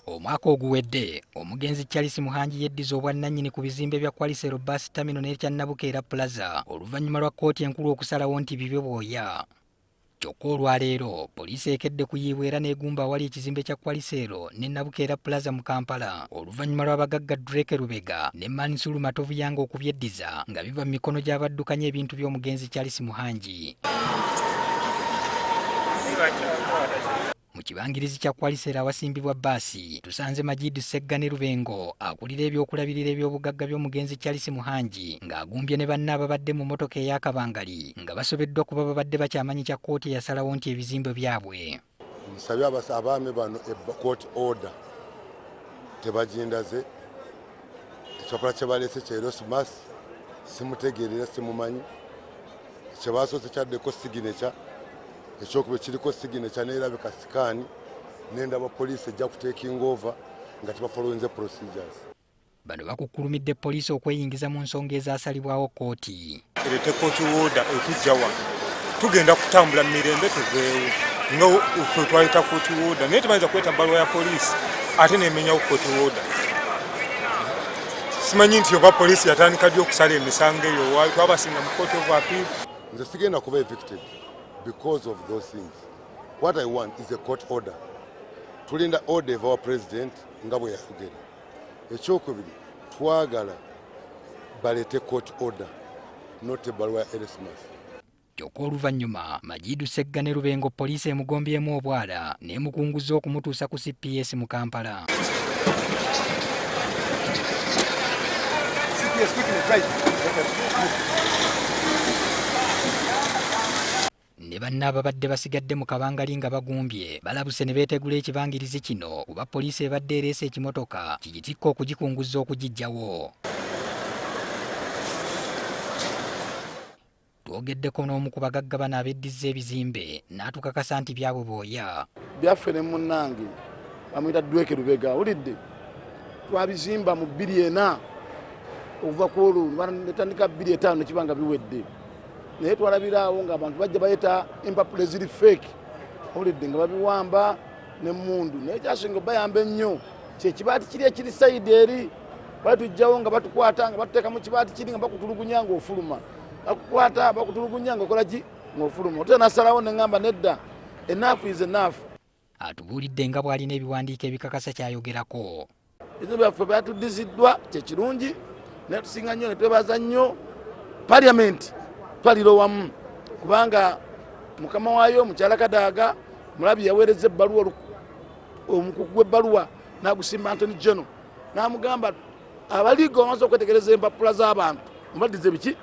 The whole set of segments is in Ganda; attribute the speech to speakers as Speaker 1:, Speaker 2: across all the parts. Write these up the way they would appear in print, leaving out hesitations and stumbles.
Speaker 1: Omwaka oguwedde omugenzi Charles Muhangi yeddiza obwannannyini ku bizimbe bya Kwalisero Bus Terminal n'ekya Nabukeera Plaza oluvannyuma lwa kkooti enkulu okusalawo nti bibye bwoya. Kyokka olwaleero poliisi ekedde kuyiibwa era n'egumba awali ekizimbe kya Kwalisero ne Nabukeera Plaza mu Kampala oluvannyuma lw'abagagga Drake Lubega ne Mansuru Matovuyanga okubyeddiza nga biva mu mikono gy'abaddukanya ebintu by'omugenzi Charles Muhangi. Mu kibangirizi kya Kwalisero awasimbibwa bbaasi tusanze Majid Seggane Lubengo akulira ebyokulabirira eby'obugagga by'omugenzi Charles Muhangi ng'agumbye ne banne ababadde mu mmotoka ey'akabangali nga basobeddwa kuba babadde bakyamanyi kya kkooti eyasalawo nti ebizimbe byabwe.
Speaker 2: Nsabye abaami bano court order tebagindaze ekipapula kye baleese kya Erasmus simutegeerera simumanyi kye baasoose kyaddeko signature ekyokubiri kiriko signature n'erabika sikaani n'endaba poliisi ejja kuteeking over nga tebafollowinze procedures.
Speaker 1: Bano bakukkulumidde poliisi okweyingiza mu nsonga ezaasalibwawo kkooti.
Speaker 3: Erete kkooti order etujjawa tugenda kutambula mu mirembe tuveewo nga ffe twayita kkooti order naye tebayinza kweta bbaluwa ya poliisi ate neemenyawo kkooti order. Simanyi nti oba poliisi yatandika ddi okusala emisango eyo twabasinga mu court of appeal.
Speaker 2: Nze sigenda kuba evicted because of those things. What I want is a court order. Tulinda order of our president nga bwe yayogera. Ekyokubiri twagala balete court order not ebbaluwa ya Erasmus.
Speaker 1: Kyokka oluvannyuma Majidu Seggane Lubengo poliisi emugombyemu obwala n'emukunguza okumutuusa ku CPS mu Kampala. Ne banne ababadde basigadde mu kabangali nga bagumbye balabuse ne beetegula ekibangirizi kino kuba poliisi ebadde ereese ekimotoka kigitikka okugikunguza okugiggyawo. Twogeddeko n'omu ku bagagga bano abeddiza ebizimbe n'atukakasa nti byabwe bwoya.
Speaker 4: Byaffe ne munnange bamuyita Drake Lubega awulidde twabizimba mu 2004 okuva ku olwo netandika 2005 nekibanga biwedde. Naye twalabiraawo ng'abantu bajja bayita empapula eziri fake awulidde nga babiwamba n'emmundu. Naye kyasinga bayamba ennyo kyekibaati kiri ekiri sayidi eri batujjawo nga batukwata nga batuteeka mu kibaati kiri nga bakutulugunya ng'ofuluma. Bakukwata bakutulugunya ng'okola ki ng'ofuluma. Ote nasalawo ne ŋŋamba nedda enough is enough.
Speaker 1: Atubuulidde nga bw'alina ebiwandiiko ebikakasa ky'ayogerako.
Speaker 4: Ebintu byaffe byatuddiziddwa kyekirungi naye tusinga nnyo ne twebaza nnyo parliament twaliro wamu kubanga mukama waayo mukyala Kadaaga mulabi yaweereza ebbaluwa omukugu gw'ebbaluwa n'agusimba Anthony General n'amugamba abaliiga bamaze okwetegereza empapula z'abantu mubaddize biki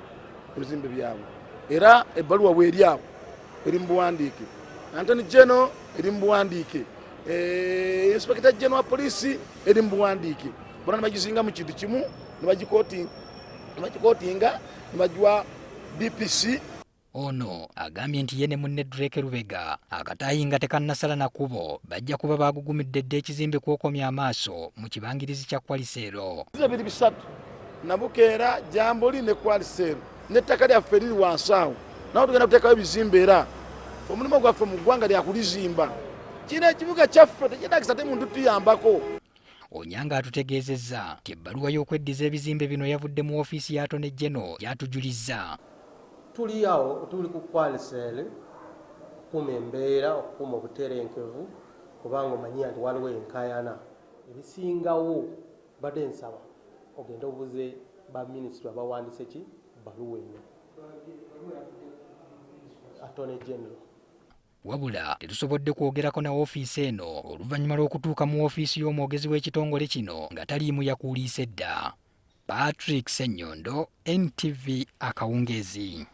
Speaker 4: ebizimbe byabwe era ebbaluwa weeri awo eri mu buwandiike Anthony General eri mu buwandiike Inspector General wa poliisi eri mu buwandiike bona ne bagizinga mu kintu kimu ne bagikootinga ne bagiwa BPC.
Speaker 1: Ono agambye nti ye ne munne Drake Lubega akataayi nga tekannasala na kubo bajja kuba baagugumidde dde ekizimbe kwokomya amaaso mu kibangirizi kya Kwalisero.
Speaker 4: Biri bisatu Nabukeera, Jambuli ne Kwalisero n'ettaka lyaffe liri wansi awo nawo tugenda kuteekawo ebizimbe era omulimu gwaffe mu ggwanga lyakulizimba. Kino ekibuga kyaffe tekyetagisa te muntu tuyambako.
Speaker 1: Onyanga atutegeezezza nti ebbaluwa y'okweddiza ebizimbe bino yavudde mu ofiisi ya Attorney General gy'atujulizza.
Speaker 5: Tuli awo tuli ku Kwalisero okukuuma embeera okukuuma obuterenkevu kubanga omanyi nti waliwo enkaayana ebisingawo badde nsaba ogenda obuze ba minisitule abawandise ki bbaluwa eno Attorney General.
Speaker 1: Wabula tetusobodde kwogerako na ofiisi eno oluvannyuma lw'okutuuka mu ofiisi y'omwogezi w'ekitongole kino nga taliimu yakuuliise dda. Patrick Ssenyondo, NTV Akawungeezi.